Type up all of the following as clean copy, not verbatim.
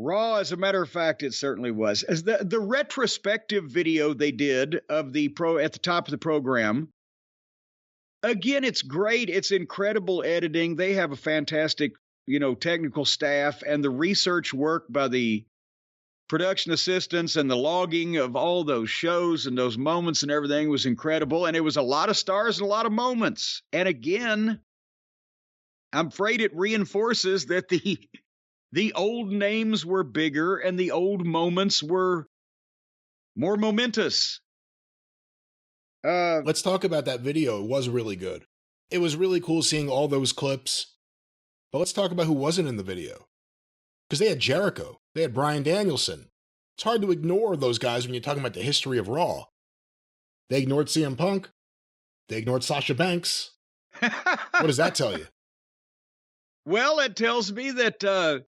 Raw, as a matter of fact, it certainly was. As the retrospective video they did of the at the top of the program, again, it's great. It's incredible editing. They have a fantastic, technical staff, and the research work by the production assistants and the logging of all those shows and those moments and everything was incredible. And it was a lot of stars and a lot of moments. And again, I'm afraid it reinforces that the old names were bigger and the old moments were more momentous. Let's talk about that video. It was really good. It was really cool seeing all those clips. But let's talk about who wasn't in the video. Because they had Jericho. They had Bryan Danielson. It's hard to ignore those guys when you're talking about the history of Raw. They ignored CM Punk. They ignored Sasha Banks. What does that tell you? Well, it tells me that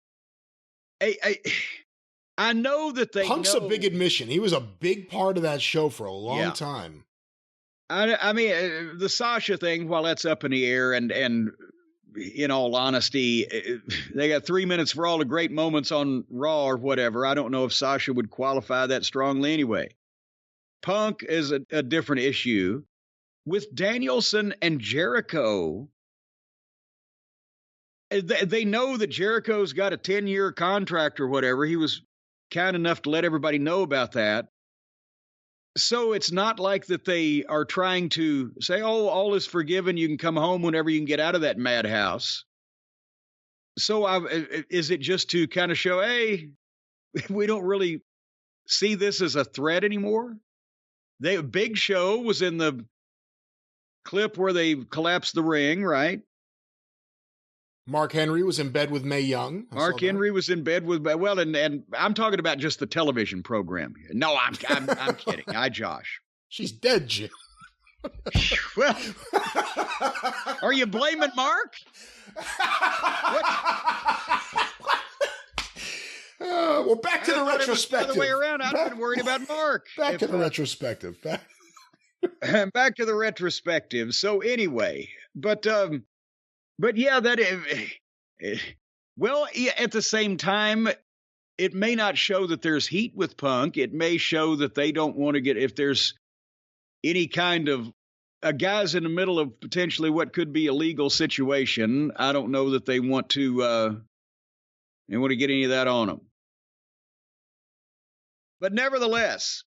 I know that they Punk's a big admission. He was a big part of that show for a long time. I mean, the Sasha thing, while that's up in the air, and in all honesty, they got 3 minutes for all the great moments on Raw or whatever. I don't know if Sasha would qualify that strongly anyway. Punk is a different issue. With Danielson and Jericho, they know that Jericho's got a 10-year contract or whatever. He was kind enough to let everybody know about that. So it's not like that they are trying to say, oh, all is forgiven. You can come home whenever you can get out of that madhouse. So is it just to kind of show, hey, we don't really see this as a threat anymore? Big Show was in the clip where they collapsed the ring, right? Mark Henry was in bed with Mae Young. Mark Henry was in bed with, well, and I'm talking about just the television program. No, I'm kidding. I josh. She's dead, Jim. Well, are you blaming Mark? Well, back to the retrospective. The other way around, I've been worried about Mark. Back to the retrospective. Back to the retrospective. So anyway, but yeah, well, at the same time, it may not show that there's heat with Punk. It may show that they don't want to get, if there's any kind of a guy's in the middle of potentially what could be a legal situation. I don't know that they want to get any of that on them. But nevertheless,